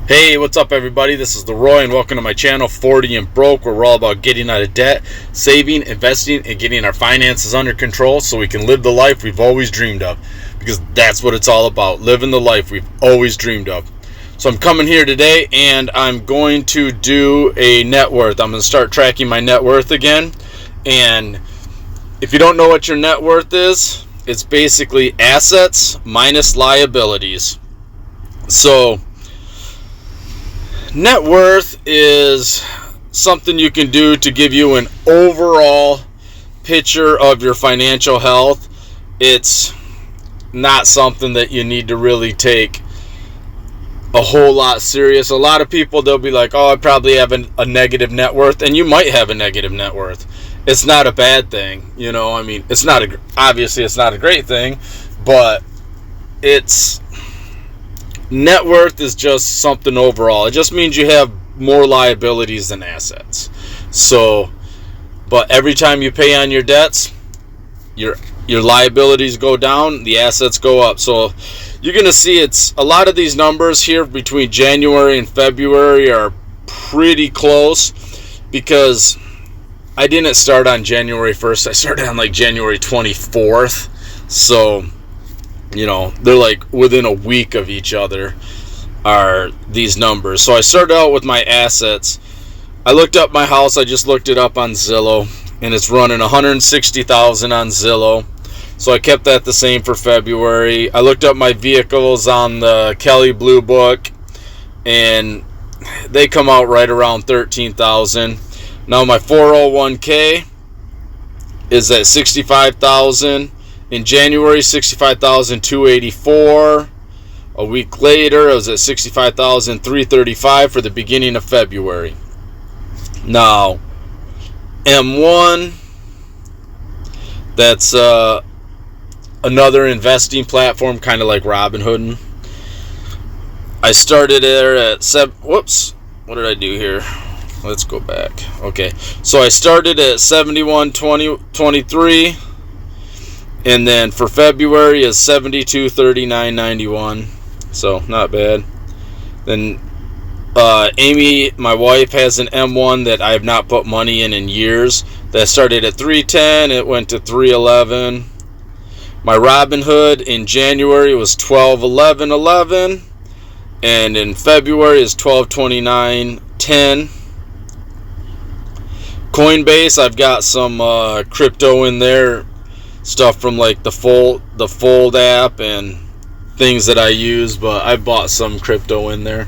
Hey, what's up everybody? This is Leroy and welcome to my channel 40 and Broke, where we're all about getting out of debt, saving, investing, and getting our finances under control so we can live the life we've always dreamed of. Because that's what it's all about, living the life we've always dreamed of. So I'm coming here today and I'm going to do a net worth. I'm going to start tracking my net worth again. And if you don't know what your net worth is, it's basically assets minus liabilities. So net worth is something you can do to give you an overall picture of your financial health. It's not something that you need to really take a whole lot serious. A lot of people, they'll be like, oh, I probably have a negative net worth, and you might have a negative net worth. It's not a bad thing, you know. I mean, obviously it's not a great thing, but net worth is just something overall. It just means you have more liabilities than assets. So, but every time you pay on your debts, your liabilities go down, the assets go up. So you're going to see it's a lot of these numbers here between January and February are pretty close, because I didn't start on January 1st. I started on like January 24th. So, you know, they're like within a week of each other are these numbers. So I started out with my assets. I looked up my house. I just looked it up on Zillow, and it's running $160,000 on Zillow. So I kept that the same for February. I looked up my vehicles on the Kelley Blue Book, and they come out right around $13,000. Now my 401k is at $65,000. In January, $65,284. A week later, I was at $65,335 for the beginning of February. Now, M1, that's another investing platform, kind of like Robinhood. I started there at whoops, what did I do here? Let's go back. Okay, so I started at 71.23. And then for February is 72.39.91, so not bad. Then Amy, my wife, has an M1 that I have not put money in years. That started at 310, it went to 311. My Robinhood in January was 12.11.11, and in February is 12.29.10. Coinbase, I've got some crypto in there. Stuff from like the Fold app and things that I use, but I bought some crypto in there.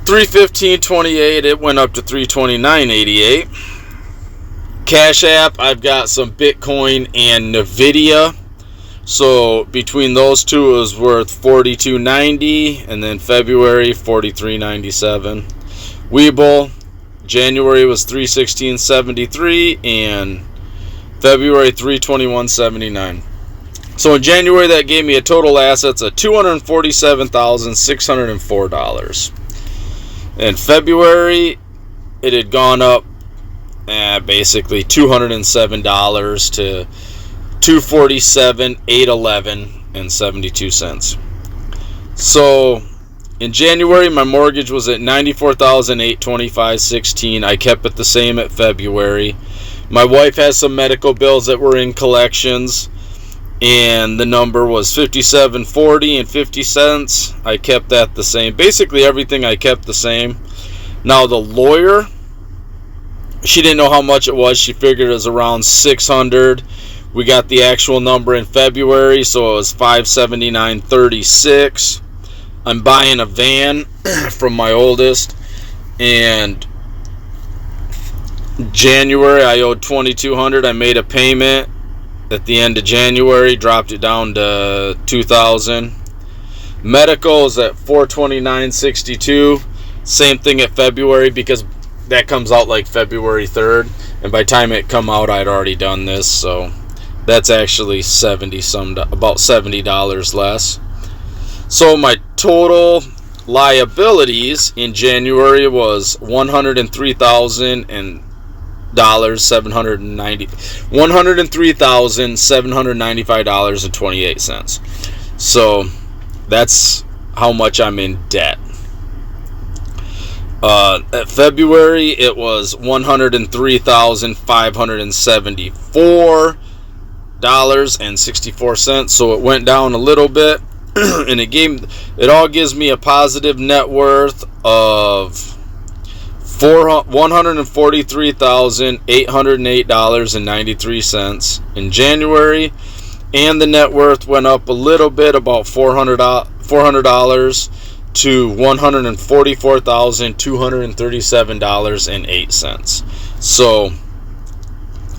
315.28, it went up to 329.88. Cash App, I've got some Bitcoin and Nvidia. So between those two, it was worth $42.90, and then February $43.97. Webull, January was $316.73, and February $321.79. So in January, that gave me a total assets of $247,604. In February, it had gone up basically $207 to $247,811.72. So in January, my mortgage was at $94,825.16. I kept it the same at February. My wife has some medical bills that were in collections, and the number was $57.40.50. I kept that the same. Basically everything I kept the same. Now the lawyer, she didn't know how much it was. She figured it was around $600. We got the actual number in February, so it was $579.36. I'm buying a van from my oldest, and January I owed $2,200. I made a payment at the end of January, dropped it down to $2,000. Medical is at $429.62. Same thing at February, because that comes out like February 3rd, and by the time it come out I'd already done this, so that's actually about $70 less. So my total liabilities in January was $103,795.28. So that's how much I'm in debt. At February, it was $103,574.64. So it went down a little bit, and it all gives me a positive net worth of $143,808.93 in January, and the net worth went up a little bit, about $400 to $144,237.08. So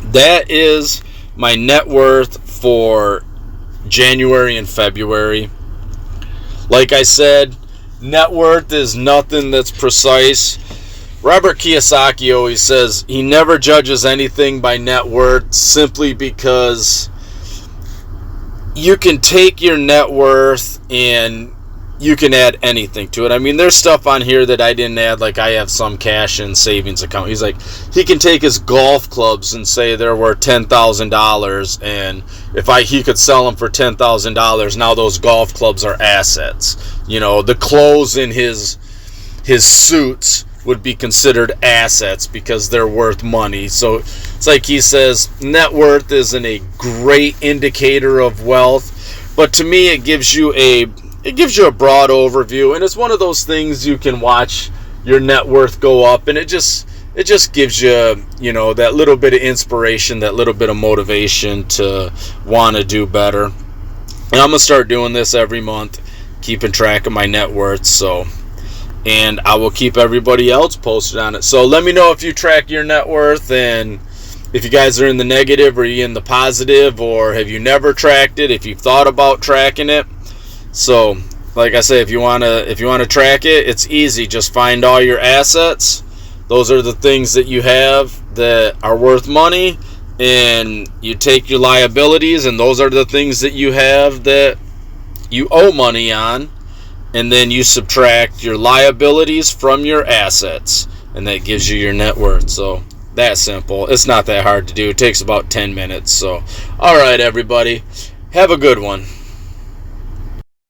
that is my net worth for January and February. Like I said, net worth is nothing that's precise. Robert Kiyosaki always says he never judges anything by net worth, simply because you can take your net worth and you can add anything to it. I mean, there's stuff on here that I didn't add, like I have some cash and savings account. He's like, he can take his golf clubs and say they're worth $10,000, and if he could sell them for $10,000, now those golf clubs are assets. You know, the clothes in his suits would be considered assets because they're worth money. So it's like he says, net worth isn't a great indicator of wealth, but to me it gives you a broad overview, and it's one of those things you can watch your net worth go up, and it just gives you, you know, that little bit of inspiration, that little bit of motivation to want to do better. And I'm gonna start doing this every month, keeping track of my net worth. And I will keep everybody else posted on it. So let me know if you track your net worth, and if you guys are in the negative, or you in the positive, or have you never tracked it, if you've thought about tracking it. So like I say, if you want to track it, it's easy. Just find all your assets. Those are the things that you have that are worth money, and you take your liabilities, and those are the things that you have that you owe money on. And then you subtract your liabilities from your assets, and that gives you your net worth. So that's simple. It's not that hard to do. It takes about 10 minutes. So, all right, everybody, have a good one.